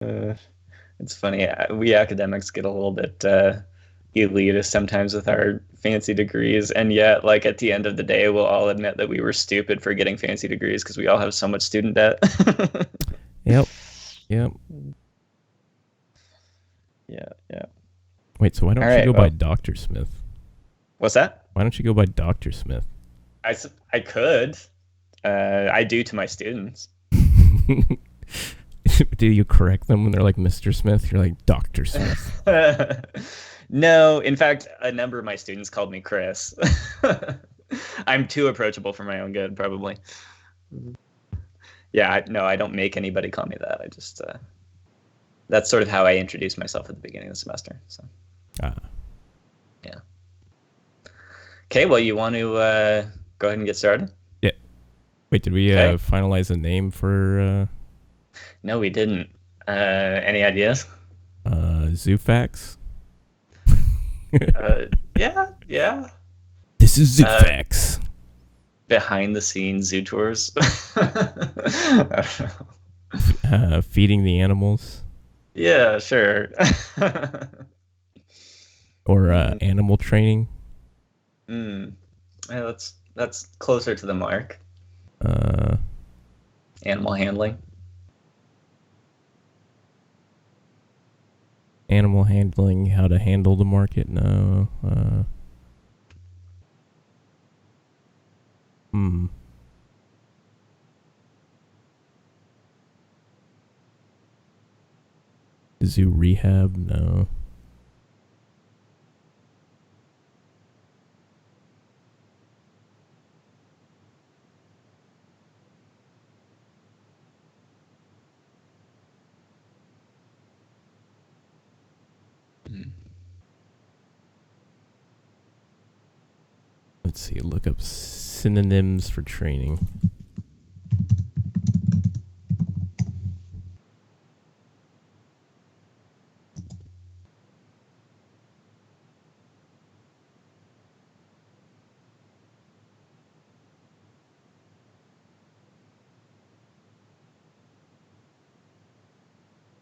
Uh, it's funny. We academics get a little bit elitist sometimes with our fancy degrees, and yet, like at the end of the day, we'll all admit that we were stupid for getting fancy degrees because we all have so much student debt. Yep. Yep. Yeah, yeah. Wait, so why All don't you right. go by Well, Dr. Smith? what's that? Why don't you go by Dr. Smith? I could. I do to my students. Do you correct them when they're like Mr. Smith? You're like Dr. Smith. No, in fact, a number of my students called me Chris. I'm too approachable for my own good, probably. Yeah, no, I don't make anybody call me that. I just that's sort of how I introduce myself at the beginning of the semester. So, Ah. yeah. Okay, well, you want to go ahead and get started? Yeah. Wait, did we Okay. finalize a name for No, we didn't. Any ideas? Zoofax? Yeah, yeah. This is Uh, Zoofax. Behind the scenes zoo tours. I don't know. Feeding the animals Yeah, sure. or mm, animal training. mm. Yeah, that's closer to the mark. Uh, Animal handling. Animal handling, how to handle the market. No. Hmm. Zoo rehab. No. Mm. Let's see. Look up synonyms for training.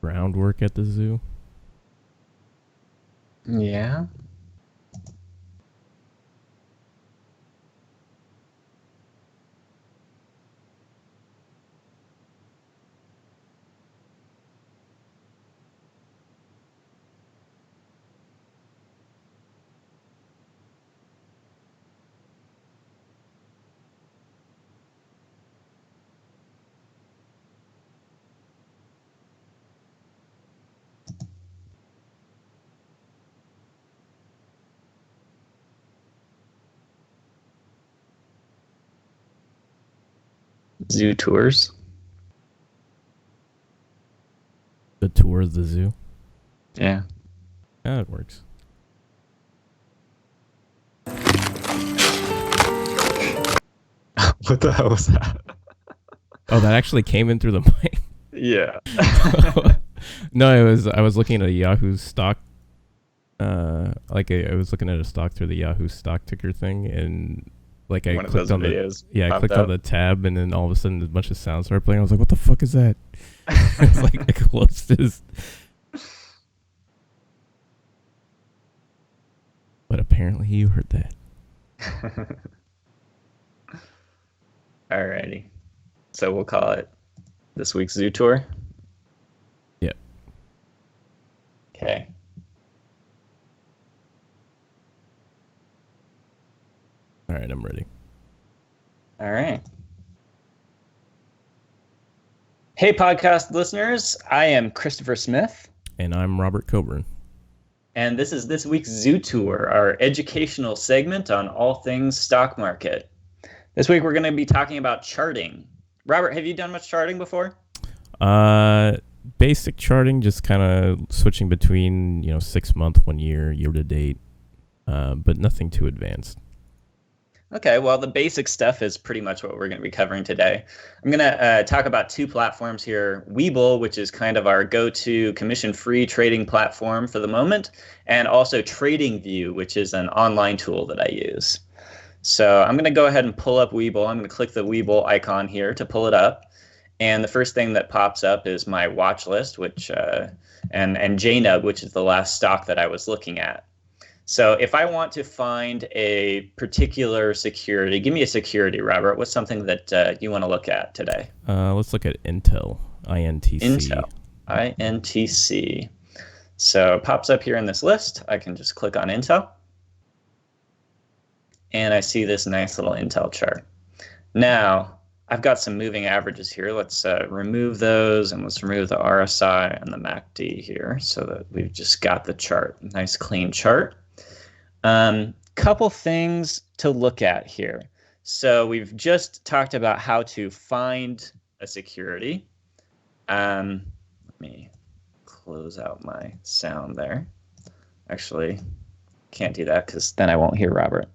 Groundwork at the zoo. Yeah. Zoo tours. The tour of the zoo. Yeah. Yeah, it works. What the hell was that? Oh, that actually came in through the mic. Yeah. No, I was looking at a Yahoo stock. I was looking at a stock through the Yahoo stock ticker thing, and like I One of those clicked on the videos yeah, I popped clicked on up. the tab, and then all of a sudden a bunch of sounds started playing. I was like, "What the fuck is that?" It's like I closed this, but apparently you heard that. Alrighty. So we'll call it this week's zoo tour. Yeah. Okay. All right, I'm ready. All right. Hey, podcast listeners. I am Christopher Smith, And I'm Robert Coburn. and this is this week's Zoo Tour, our educational segment on all things stock market. This week we're going to be talking about charting. Robert, have you done much charting before? Basic charting, just kind of switching between 6 month, 1 year, year to date, but nothing too advanced. Okay, well, the basic stuff is pretty much what we're going to be covering today. I'm going to talk about two platforms here. Webull, which is kind of our go-to commission-free trading platform for the moment, and also TradingView, which is an online tool that I use. So I'm going to go ahead and pull up Webull. I'm going to click the Webull icon here to pull it up. And the first thing that pops up is my watch list, which and JNUG, which is the last stock that I was looking at. So if I want to find a particular security, give me a security, Robert. What's something that you want to look at today? Let's look at Intel, INTC. Intel, INTC. So it pops up here in this list. I can just click on Intel. And I see this nice little Intel chart. Now, I've got some moving averages here. Let's remove those, and let's remove the RSI and the MACD here so that we've just got the chart. Nice clean chart. Couple things to look at here. So we've just talked about how to find a security. Let me close out my sound there. Actually, can't do that because then I won't hear Robert.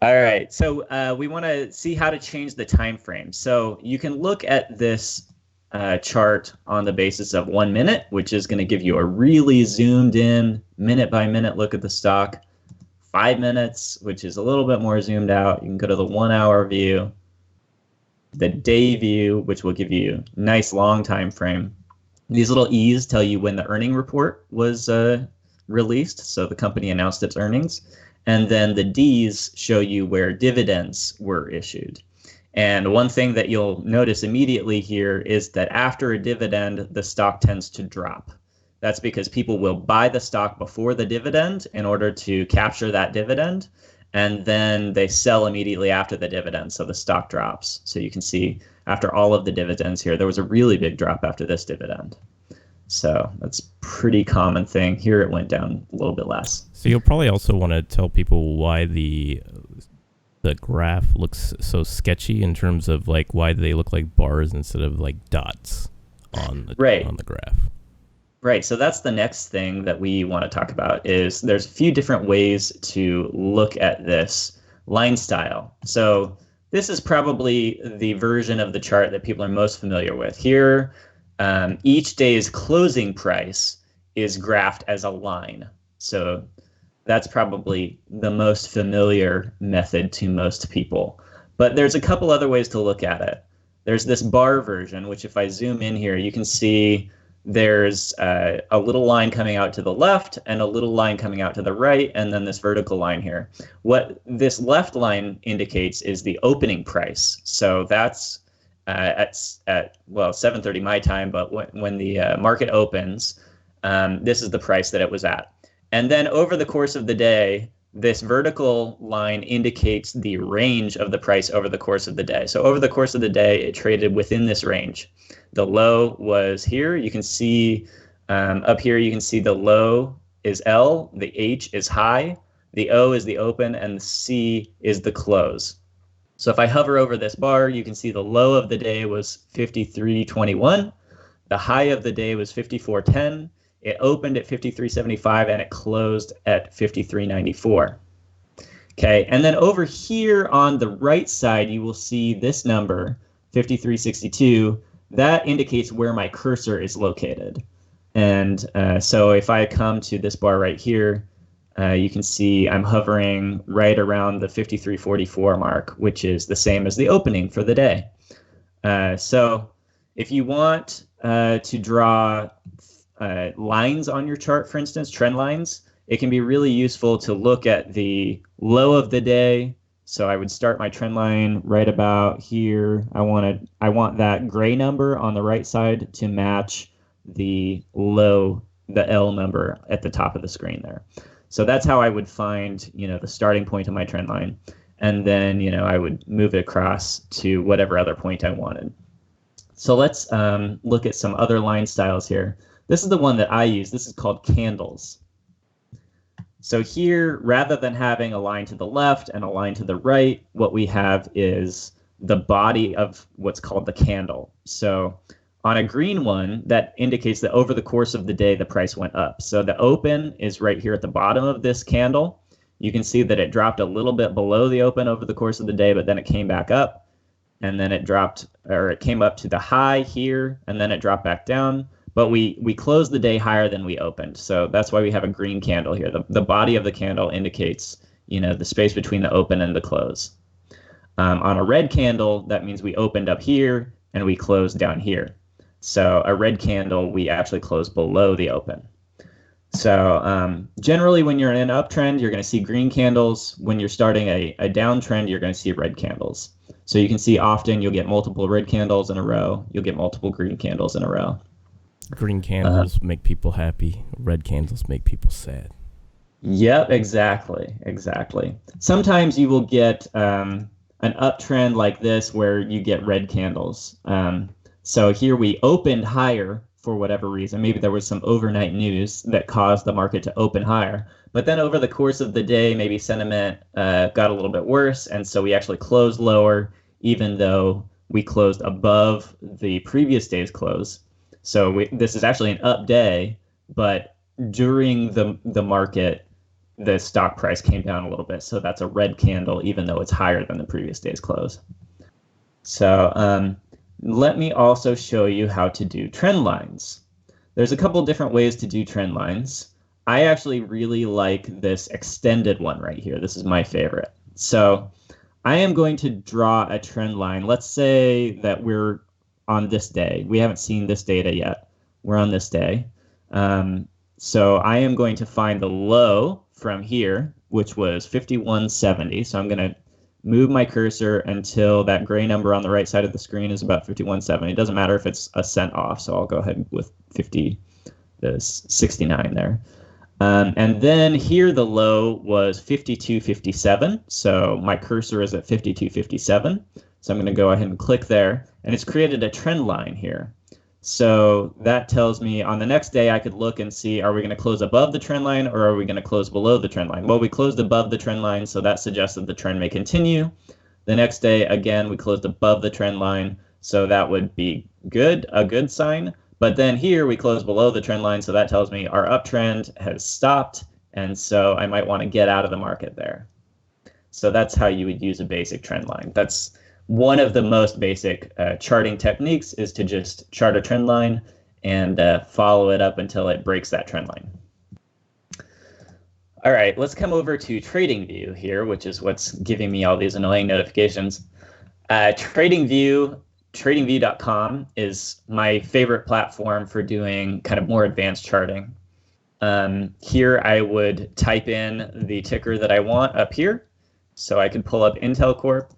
All right, so we want to see how to change the time frame. So you can look at this chart on the basis of 1 minute, which is going to give you a really zoomed in minute by minute look at the stock. 5 minutes, which is a little bit more zoomed out. You can go to the 1 hour view, the day view, which will give you a nice long time frame. These little E's tell you when the earning report was released, so the company announced its earnings. And then the D's show you where dividends were issued. And one thing that you'll notice immediately here is that after a dividend, the stock tends to drop. That's because people will buy the stock before the dividend in order to capture that dividend, and then they sell immediately after the dividend, so the stock drops. So you can see after all of the dividends here, there was a really big drop after this dividend. So that's a pretty common thing. Here it went down a little bit less. So you'll probably also want to tell people why the graph looks so sketchy in terms of like why they look like bars instead of like dots on the graph. Right. So that's the next thing that we want to talk about is there's a few different ways to look at this line style. So this is probably the version of the chart that people are most familiar with. Here, each day's closing price is graphed as a line. So that's probably the most familiar method to most people. But there's a couple other ways to look at it. There's this bar version, which if I zoom in here, you can see there's a little line coming out to the left and a little line coming out to the right, and then this vertical line here. What this left line indicates is the opening price. So that's at 7:30 my time, but when the market opens, this is the price that it was at. And then over the course of the day, this vertical line indicates the range of the price over the course of the day. So over the course of the day, it traded within this range. The low was here. You can see up here, you can see the low is L, the H is high, the O is the open, and the C is the close. So if I hover over this bar, you can see the low of the day was 53.21. The high of the day was 54.10. It opened at 53.75 and it closed at 53.94. Okay, and then over here on the right side, you will see this number, 53.62. That indicates where my cursor is located. And so if I come to this bar right here, you can see I'm hovering right around the 53.44 mark, which is the same as the opening for the day. So if you want to draw lines on your chart, for instance, trend lines, it can be really useful to look at the low of the day. So I would start my trend line right about here. I want that gray number on the right side to match the low, the L number at the top of the screen there. So that's how I would find, the starting point of my trend line. And then, I would move it across to whatever other point I wanted. So let's look at some other line styles here. This is the one that I use. This is called candles. So here, rather than having a line to the left and a line to the right, what we have is the body of what's called the candle. So on a green one, that indicates that over the course of the day, the price went up. So the open is right here at the bottom of this candle. You can see that it dropped a little bit below the open over the course of the day, but then it came back up. And then it dropped, or it came up to the high here, and then it dropped back down. But we closed the day higher than we opened. So that's why we have a green candle here. The body of the candle indicates, the space between the open and the close. On a red candle, that means we opened up here and we closed down here. So a red candle, we actually close below the open. So generally, when you're in an uptrend, you're going to see green candles. When you're starting a downtrend, you're going to see red candles. So you can see often you'll get multiple red candles in a row. You'll get multiple green candles in a row. Green candles make people happy. Red candles make people sad. Yep, exactly. Sometimes you will get an uptrend like this where you get red candles. So here we opened higher for whatever reason. Maybe there was some overnight news that caused the market to open higher. But then over the course of the day, maybe sentiment got a little bit worse. And so we actually closed lower, even though we closed above the previous day's close. So this is actually an up day, but during the market, the stock price came down a little bit. So that's a red candle, even though it's higher than the previous day's close. So let me also show you how to do trend lines. There's a couple different ways to do trend lines. I actually really like this extended one right here. This is my favorite. So I am going to draw a trend line. Let's say that we're on this day. We haven't seen this data yet. We're on this day. So I am going to find the low from here, which was 5170. So I'm going to move my cursor until that gray number on the right side of the screen is about 5170. It doesn't matter if it's a cent off, so I'll go ahead with 69 there. And then here the low was 5257. So my cursor is at 5257. So I'm going to go ahead and click there, and it's created a trend line here. So that tells me on the next day I could look and see, are we going to close above the trend line or are we going to close below the trend line? Well, we closed above the trend line, so that suggests that the trend may continue. The next day, again, we closed above the trend line, so that would be good, a good sign. But then here we closed below the trend line, so that tells me our uptrend has stopped, and so I might want to get out of the market there. So that's how you would use a basic trend line. That's one of the most basic charting techniques, is to just chart a trend line and follow it up until it breaks that trend line. All right, let's come over to TradingView here, which is what's giving me all these annoying notifications. TradingView, TradingView.com is my favorite platform for doing kind of more advanced charting. Here I would type in the ticker that I want up here, so I can pull up Intel Corp.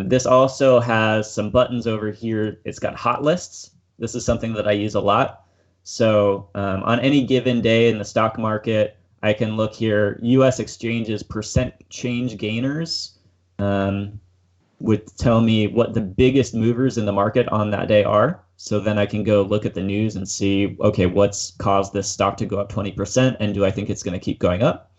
This also has some buttons over here. It's got hot lists. This is something that I use a lot. So on any given day in the stock market, I can look here, U.S. exchanges percent change gainers would tell me what the biggest movers in the market on that day are. So then I can go look at the news and see, okay, what's caused this stock to go up 20%, and do I think it's going to keep going up?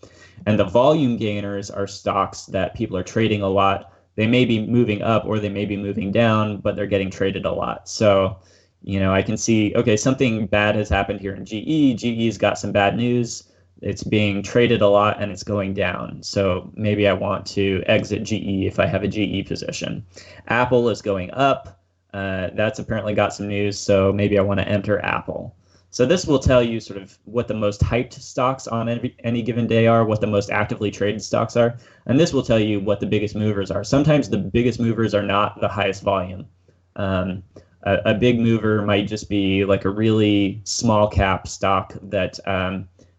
And the volume gainers are stocks that people are trading a lot. They may be moving up or they may be moving down, but they're getting traded a lot. So, you know, I can see, okay, something bad has happened here in GE. GE's got some bad news. It's being traded a lot and it's going down. So maybe I want to exit GE if I have a GE position. Apple is going up. That's apparently got some news. So maybe I want to enter Apple. So this will tell you sort of what the most hyped stocks on any given day are, what the most actively traded stocks are. And this will tell you what the biggest movers are. Sometimes the biggest movers are not the highest volume. A big mover might just be like a really small cap stock that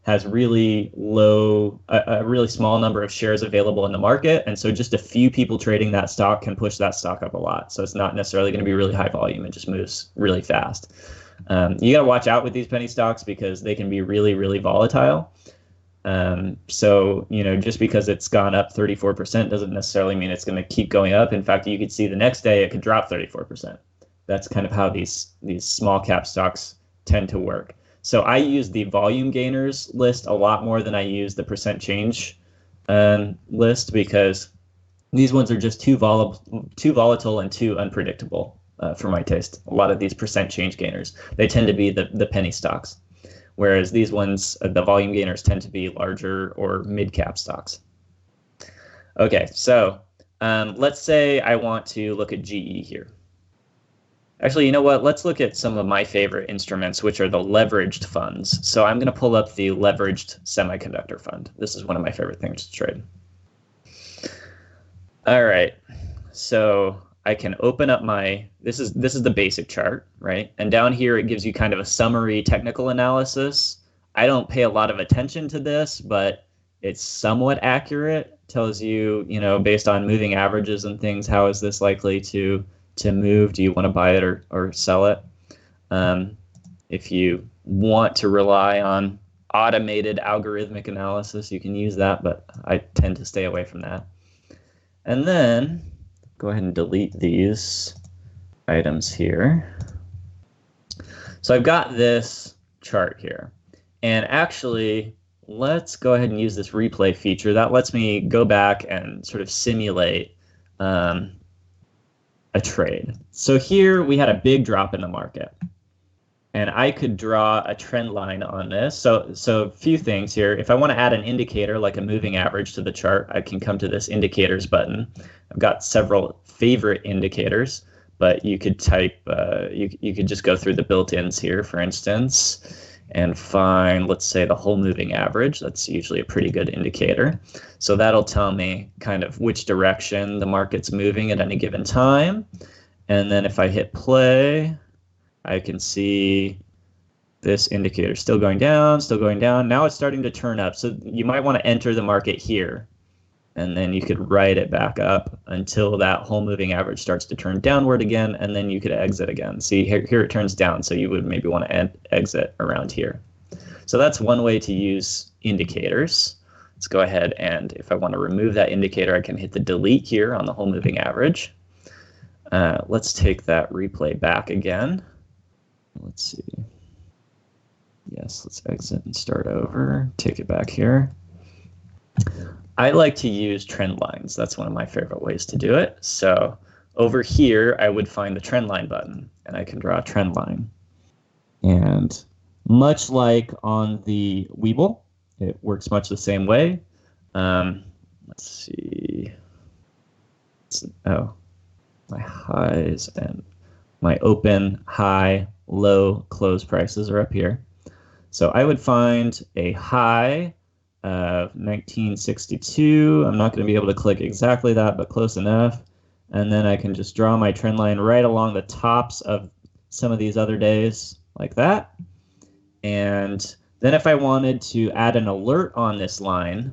has really low, a really small number of shares available in the market. And so just a few people trading that stock can push that stock up a lot. So it's not necessarily going to be really high volume. It just moves really fast. You got to watch out with these penny stocks because they can be really, really volatile. So, you know, just because it's gone up 34% doesn't necessarily mean it's going to keep going up. In fact, you could see the next day it could drop 34%. That's kind of how these small cap stocks tend to work. So I use the volume gainers list a lot more than I use the percent change list, because these ones are just too volatile and too unpredictable for my taste. A lot of these percent change gainers, they tend to be the penny stocks, whereas these ones, the volume gainers, tend to be larger or mid-cap stocks. Okay, so let's say I want to look at GE here. Actually, you know what? Let's look at some of my favorite instruments, which are the leveraged funds. So I'm going to pull up the leveraged semiconductor fund. This is one of my favorite things to trade. All right. So I can open up this is the basic chart, right? And down here, it gives you kind of a summary technical analysis. I don't pay a lot of attention to this, but it's somewhat accurate. Tells you, based on moving averages and things, how is this likely to move? Do you want to buy it or sell it? If you want to rely on automated algorithmic analysis, you can use that, but I tend to stay away from that. And then go ahead and delete these items here. So I've got this chart here. And actually, let's go ahead and use this replay feature. That lets me go back and sort of simulate a trade. So here we had a big drop in the market. And I could draw a trend line on this. So a few things here. If I want to add an indicator like a moving average to the chart, I can come to this indicators button. I've got several favorite indicators, but you could type, you could just go through the built-ins here, for instance, and find, let's say, the whole moving average. That's usually a pretty good indicator. So that'll tell me kind of which direction the market's moving at any given time. And then if I hit play, I can see this indicator still going down, still going down. Now it's starting to turn up. So you might want to enter the market here, and then you could ride it back up until that whole moving average starts to turn downward again, and then you could exit again. See, here it turns down, so you would maybe want to exit around here. So that's one way to use indicators. Let's go ahead, and if I want to remove that indicator, I can hit the delete here on the whole moving average. Let's take that replay back again. Let's see. Yes, let's exit and start over. Take it back here. I like to use trend lines. That's one of my favorite ways to do it. So over here, I would find the trend line button, and I can draw a trend line. And much like on the Webull, it works much the same way. Let's see. Oh, my highs and my open, high, low, close prices are up here. So I would find a high of 1962. I'm not going to be able to click exactly that, but close enough. And then I can just draw my trend line right along the tops of some of these other days like that. And then if I wanted to add an alert on this line,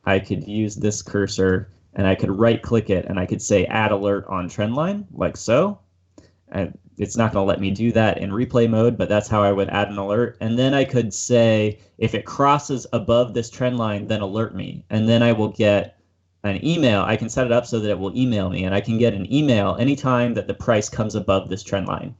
I could use this cursor and I could right click it and I could say add alert on trend line like so. And it's not going to let me do that in replay mode, but that's how I would add an alert. And then I could say, if it crosses above this trend line, then alert me. And then I will get an email. I can set it up so that it will email me, and I can get an email anytime that the price comes above this trend line.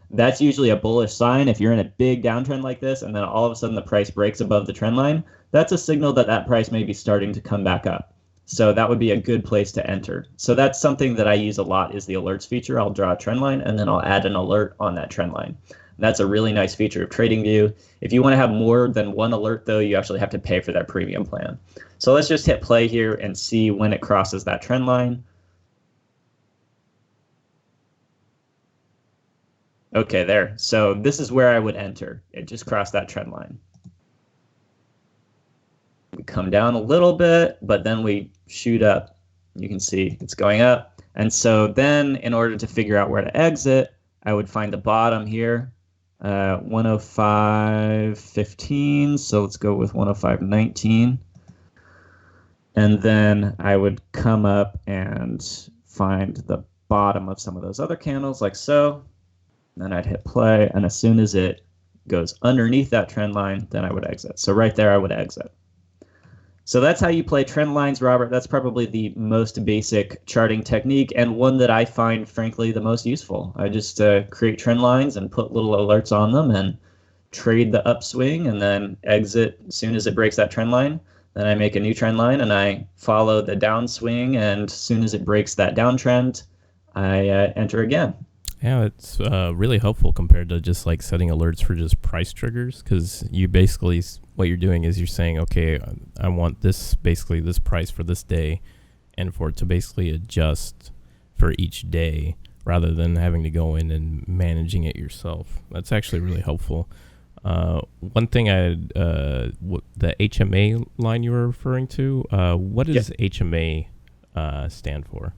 That's usually a bullish sign. If you're in a big downtrend like this, and then all of a sudden the price breaks above the trend line, that's a signal that that price may be starting to come back up. So that would be a good place to enter. So that's something that I use a lot, is the alerts feature. I'll draw a trend line and then I'll add an alert on that trend line. That's a really nice feature of TradingView. If you want to have more than one alert, though, you actually have to pay for that premium plan. So let's just hit play here and see when it crosses that trend line. Okay, there. So this is where I would enter. It just crossed that trend line. We come down a little bit, but then we shoot up. You can see it's going up. And so then in order to figure out where to exit, I would find the bottom here, 105.15. So let's go with 105.19. And then I would come up and find the bottom of some of those other candles like so. Then I'd hit play. And as soon as it goes underneath that trend line, then I would exit. So right there, I would exit. So that's how you play trend lines, Robert. That's probably the most basic charting technique, and one that I find, frankly, the most useful. I just create trend lines and put little alerts on them and trade the upswing and then exit as soon as it breaks that trend line. Then I make a new trend line and I follow the downswing, and as soon as it breaks that downtrend, I enter again. Yeah, it's really helpful compared to just like setting alerts for just price triggers, because you basically, what you're doing is you're saying, okay, I want this, basically this price for this day, and for it to basically adjust for each day rather than having to go in and managing it yourself. That's actually really helpful. One thing the HMA line you were referring to, what does HMA stand for?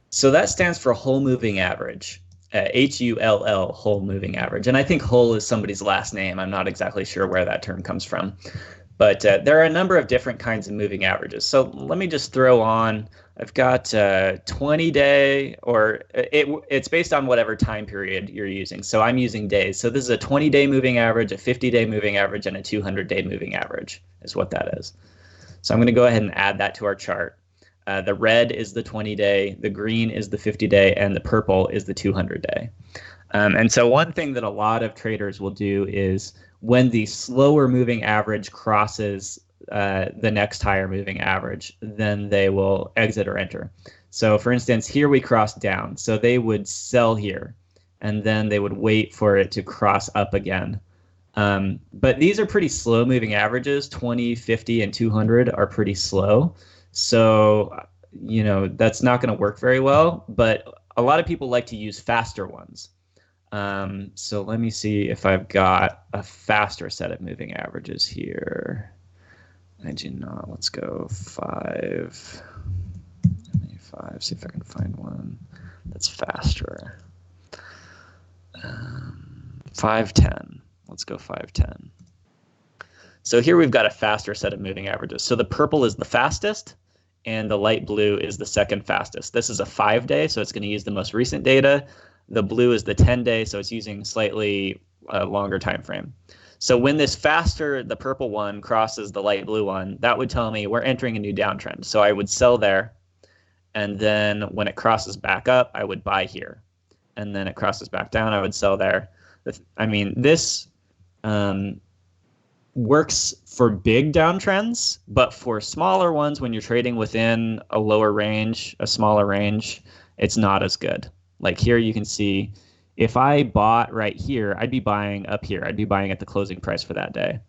So that stands for whole moving average, HULL, whole moving average. And I think whole is somebody's last name. I'm not exactly sure where that term comes from. But there are a number of different kinds of moving averages. So let me just throw on, I've got 20-day, or it's based on whatever time period you're using. So I'm using days. So this is a 20-day moving average, a 50-day moving average, and a 200-day moving average is what that is. So I'm going to go ahead and add that to our chart. The red is the 20-day, the green is the 50-day, and the purple is the 200-day. And so one thing that a lot of traders will do is when the slower moving average crosses the next higher moving average, then they will exit or enter. So for instance, here we crossed down. So they would sell here, and then they would wait for it to cross up again. But these are pretty slow moving averages. 20, 50, and 200 are pretty slow. So, that's not going to work very well. But a lot of people like to use faster ones. So let me see if I've got a faster set of moving averages here. I do not. Let's go 5. See if I can find one that's faster. 510. Let's go 510. So here we've got a faster set of moving averages. So the purple is the fastest, and the light blue is the second fastest. This is a 5-day, so it's going to use the most recent data. The blue is the 10-day, so it's using slightly longer time frame. So when this faster, the purple one, crosses the light blue one, that would tell me we're entering a new downtrend. So I would sell there, and then when it crosses back up, I would buy here. And then it crosses back down, I would sell there. I mean, this works for big downtrends, but for smaller ones, when you're trading within a lower range, a smaller range, it's not as good. Like here you can see if I bought right here, I'd be buying up here. I'd be buying at the closing price for that day.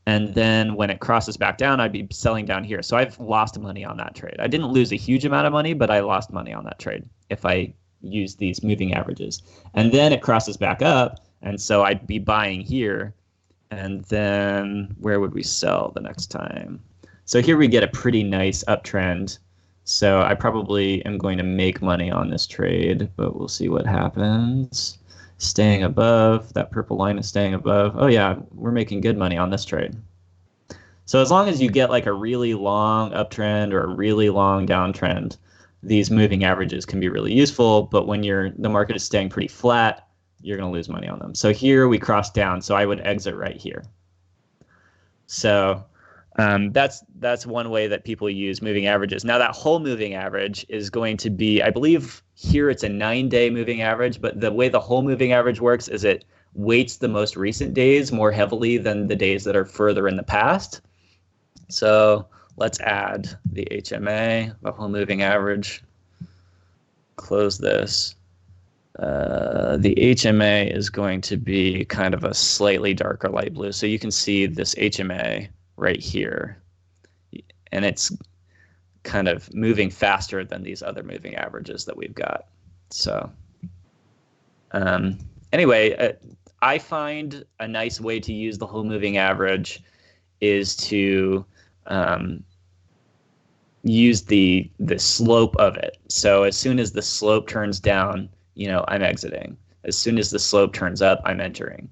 And then when it crosses back down, I'd be selling down here. So I've lost money on that trade. I didn't lose a huge amount of money, but I lost money on that trade if I use these moving averages. And then it crosses back up, and so I'd be buying here. And then where would we sell the next time? So here we get a pretty nice uptrend. So I probably am going to make money on this trade, but we'll see what happens. Staying above, that purple line is staying above. Oh yeah, we're making good money on this trade. So as long as you get like a really long uptrend or a really long downtrend, these moving averages can be really useful. But when the market is staying pretty flat, you're going to lose money on them. So here we crossed down, so I would exit right here. So that's one way that people use moving averages. Now that whole moving average is going to be, I believe here it's a 9-day moving average, but the way the whole moving average works is it weights the most recent days more heavily than the days that are further in the past. So let's add the HMA, the whole moving average. Close this. The HMA is going to be kind of a slightly darker light blue. So you can see this HMA right here, and it's kind of moving faster than these other moving averages that we've got. So anyway, I find a nice way to use the whole moving average is to use the slope of it. So as soon as the slope turns down, I'm exiting. As soon as the slope turns up, I'm entering.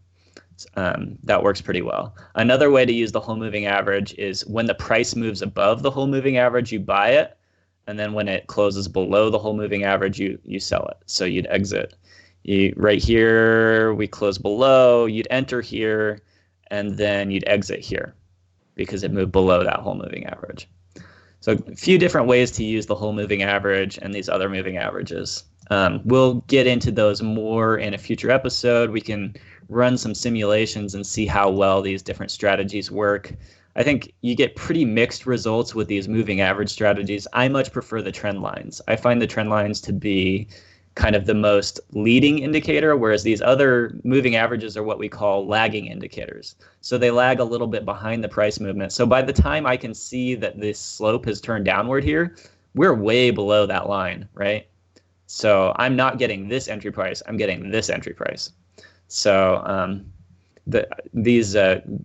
That works pretty well. Another way to use the whole moving average is when the price moves above the whole moving average, you buy it. And then when it closes below the whole moving average, you sell it. So you'd exit. Right here, we close below, you'd enter here, and then you'd exit here because it moved below that whole moving average. So a few different ways to use the whole moving average and these other moving averages. We'll get into those more in a future episode. We can run some simulations and see how well these different strategies work. I think you get pretty mixed results with these moving average strategies. I much prefer the trend lines. I find the trend lines to be kind of the most leading indicator, whereas these other moving averages are what we call lagging indicators. So they lag a little bit behind the price movement. So by the time I can see that this slope has turned downward here, we're way below that line, right? So I'm not getting this entry price, I'm getting this entry price. So these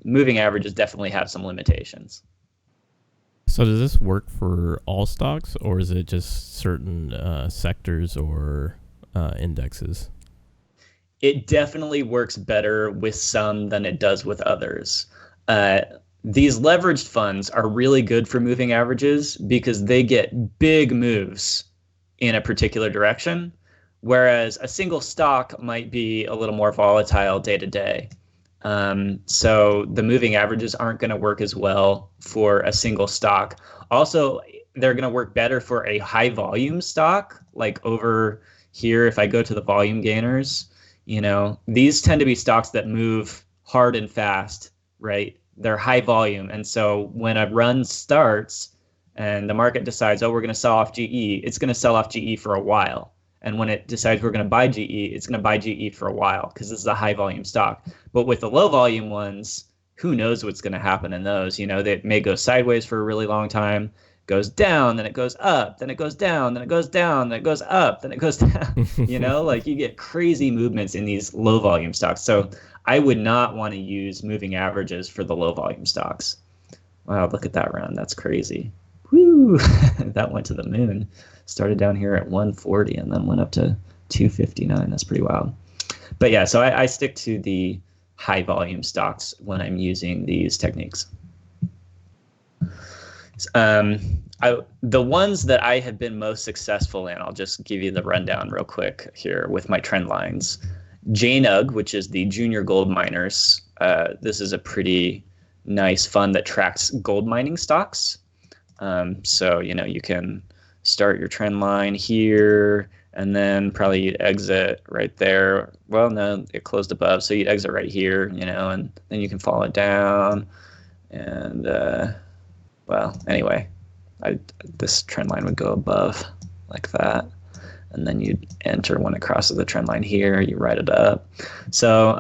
moving averages definitely have some limitations. So does this work for all stocks, or is it just certain sectors or indexes? It definitely works better with some than it does with others. Uh, these leveraged funds are really good for moving averages because they get big moves in a particular direction, whereas a single stock might be a little more volatile day to day. So the moving averages aren't going to work as well for a single stock. Also, they're going to work better for a high volume stock, like over here. If I go to the volume gainers, these tend to be stocks that move hard and fast, right? They're high volume. And so when a run starts and the market decides, oh, we're going to sell off GE, it's going to sell off GE for a while. And when it decides we're going to buy GE, it's going to buy GE for a while because this is a high volume stock. But with the low volume ones, who knows what's going to happen in those? They may go sideways for a really long time, goes down, then it goes up, then it goes down, then it goes down, then it goes up, then it goes down. Like you get crazy movements in these low volume stocks. So I would not want to use moving averages for the low volume stocks. Wow, look at that run. That's crazy. Woo! That went to the moon. Started down here at 140 and then went up to 259. That's pretty wild. But yeah, so I stick to the high volume stocks when I'm using these techniques. The ones that I have been most successful in, I'll just give you the rundown real quick here with my trend lines. JNUG, which is the junior gold miners. This is a pretty nice fund that tracks gold mining stocks. So, you can start your trend line here and then probably you'd exit right there. Well, no, it closed above. So you'd exit right here, and then you can follow it down. And, well, anyway, this trend line would go above like that. And then you'd enter when it crosses the trend line here, you write it up. So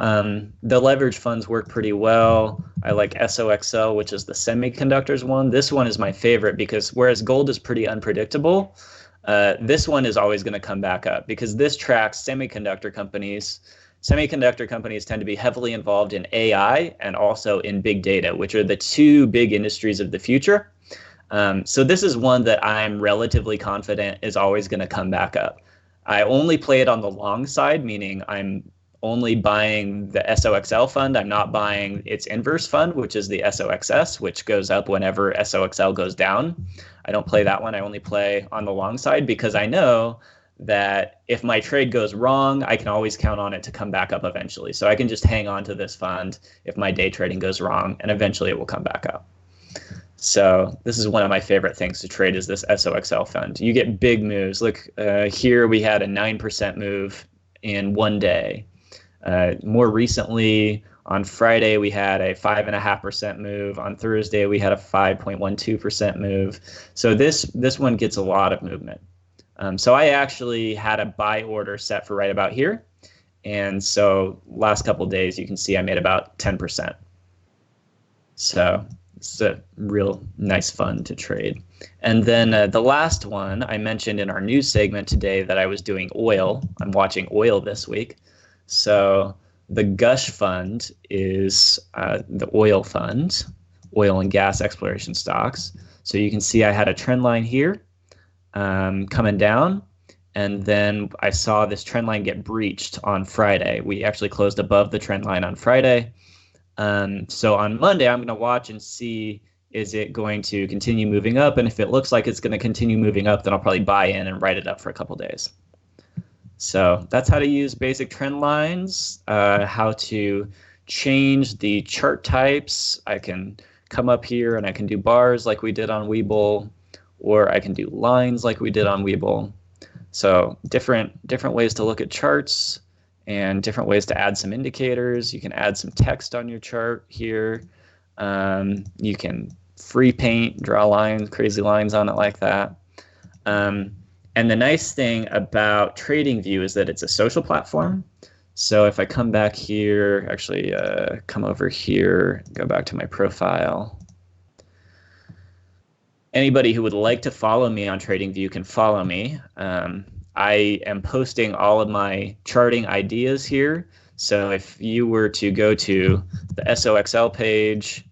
the leverage funds work pretty well. I like SOXL, which is the semiconductors one. This one is my favorite because whereas gold is pretty unpredictable, this one is always going to come back up because this tracks semiconductor companies. Semiconductor companies tend to be heavily involved in AI and also in big data, which are the two big industries of the future. So this is one that I'm relatively confident is always going to come back up. I only play it on the long side, meaning I'm only buying the SOXL fund. I'm not buying its inverse fund, which is the SOXS, which goes up whenever SOXL goes down. I don't play that one. I only play on the long side because I know that if my trade goes wrong, I can always count on it to come back up eventually. So I can just hang on to this fund if my day trading goes wrong, and eventually it will come back up. So this is one of my favorite things to trade is this SOXL fund. You get big moves. Look, here we had a 9% move in one day. More recently, on Friday, we had a 5.5% move. On Thursday, we had a 5.12% move. So this one gets a lot of movement. So I actually had a buy order set for right about here. And so last couple of days, you can see I made about 10%. So it's a real nice fun to trade. And then the last one I mentioned in our news segment today that I was doing oil. I'm watching oil this week. So the Gush fund is the oil fund, oil and gas exploration stocks. So you can see I had a trend line here coming down. And then I saw this trend line get breached on Friday. We actually closed above the trend line on Friday. So on Monday, I'm going to watch and see, is it going to continue moving up? And if it looks like it's going to continue moving up, then I'll probably buy in and write it up for a couple days. So that's how to use basic trend lines, how to change the chart types. I can come up here and I can do bars like we did on Webull, or I can do lines like we did on Webull. So different ways to look at charts and different ways to add some indicators. You can add some text on your chart here. You can free paint, draw lines, crazy lines on it like that. And the nice thing about TradingView is that it's a social platform. So if I come back here, actually come over here, go back to my profile. Anybody who would like to follow me on TradingView can follow me. I am posting all of my charting ideas here. So if you were to go to the SOXL page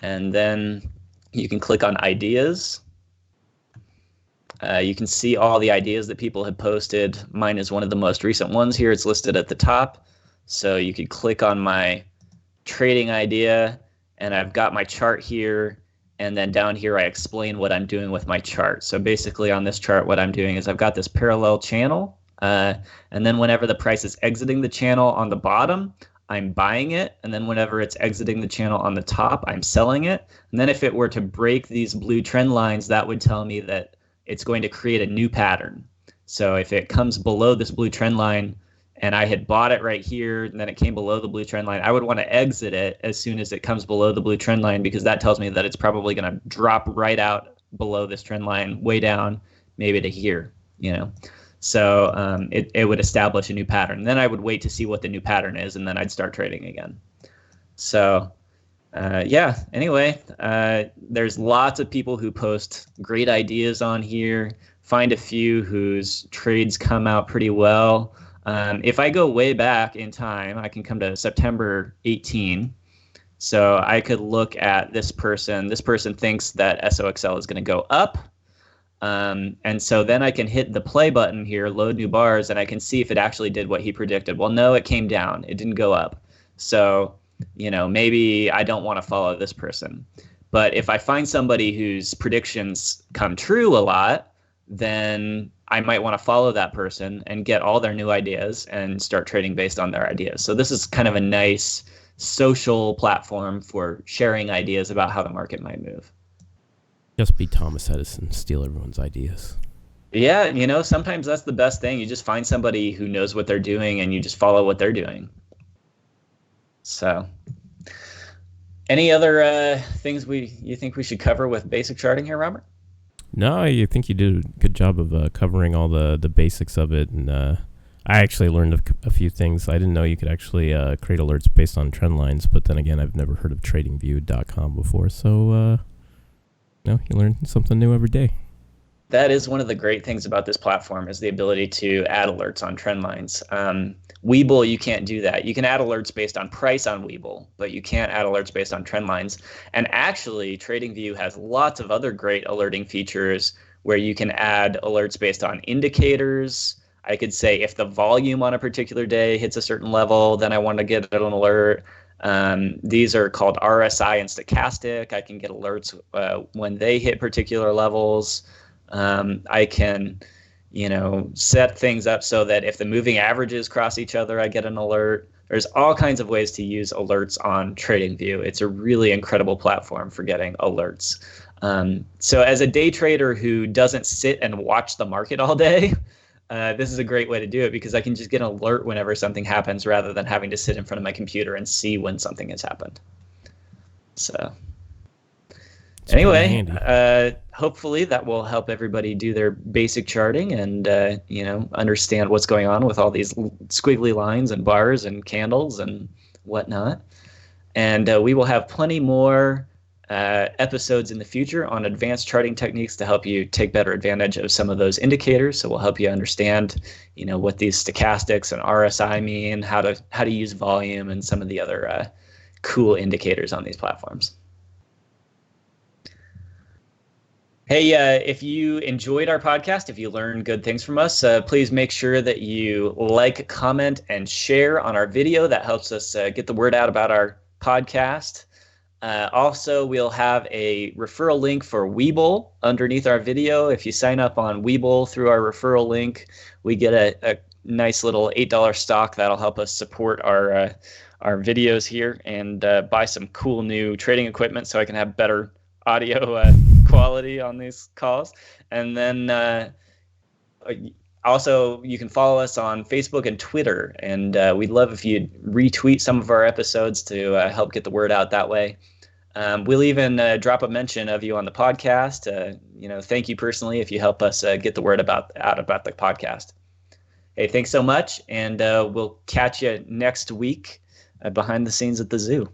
and then You can click on ideas. You can see all the ideas that people have posted. Mine is one of the most recent ones here. It's listed at the top. So you could click on my trading idea, and I've got my chart here. And then down here, I explain what I'm doing with my chart. So basically on this chart, what I'm doing is I've got this parallel channel. And then whenever the price is exiting the channel on the bottom, I'm buying it. And then whenever it's exiting the channel on the top, I'm selling it. And then if it were to break these blue trend lines, that would tell me that it's going to create a new pattern. So if it comes below this blue trend line and I had bought it right here and then it came below the blue trend line, I would want to exit it as soon as it comes below the blue trend line, because that tells me that it's probably going to drop right out below this trend line, way down, maybe to here, you know. So it would establish a new pattern. Then I would wait to see what the new pattern is, and then I'd start trading again. So yeah, anyway, there's lots of people who post great ideas on here. Find a few whose trades come out pretty well. If I go way back in time, I can come to September 18. So I could look at this person. This person thinks that SOXL is going to go up. And so then I can hit the play button here, load new bars, and I can see if it actually did what he predicted. Well, no, it came down. It didn't go up. So, you know, maybe I don't want to follow this person. But if I find somebody whose predictions come true a lot, then I might want to follow that person and get all their new ideas and start trading based on their ideas. So this is kind of a nice social platform for sharing ideas about how the market might move. Just be Thomas Edison, steal everyone's ideas. Yeah, you know, sometimes that's the best thing. You just find somebody who knows what they're doing and you just follow what they're doing. So, any other things you think we should cover with basic charting here, Robert? No, I think you did a good job of covering all the basics of it. And I actually learned a few things. I didn't know you could actually create alerts based on trend lines, but then again, I've never heard of TradingView.com before. So, you learn something new every day. That is one of the great things about this platform, is the ability to add alerts on trend lines. Webull, you can't do that. You can add alerts based on price on Webull, but you can't add alerts based on trend lines. And actually, TradingView has lots of other great alerting features where you can add alerts based on indicators. I could say if the volume on a particular day hits a certain level, then I want to get an alert. These are called RSI and stochastic. I can get alerts when they hit particular levels. I can, set things up so that if the moving averages cross each other, I get an alert. There's all kinds of ways to use alerts on TradingView. It's a really incredible platform for getting alerts. So as a day trader who doesn't sit and watch the market all day, this is a great way to do it, because I can just get an alert whenever something happens rather than having to sit in front of my computer and see when something has happened. So anyway, hopefully that will help everybody do their basic charting and, understand what's going on with all these squiggly lines and bars and candles and whatnot. And we will have plenty more episodes in the future on advanced charting techniques to help you take better advantage of some of those indicators. So we'll help you understand, what these stochastics and RSI mean, how to use volume, and some of the other cool indicators on these platforms. Hey, if you enjoyed our podcast, if you learned good things from us, please make sure that you like, comment, and share on our video. That helps us get the word out about our podcast. Also, we'll have a referral link for Webull underneath our video. If you sign up on Webull through our referral link, we get a nice little $8 stock that'll help us support our videos here and buy some cool new trading equipment so I can have better audio quality on these calls. And then also, you can follow us on Facebook and Twitter, and we'd love if you'd retweet some of our episodes to help get the word out that way. We'll even drop a mention of you on the podcast. Thank you personally if you help us get the word out about the podcast. Hey, thanks so much, and we'll catch you next week behind the scenes at the zoo.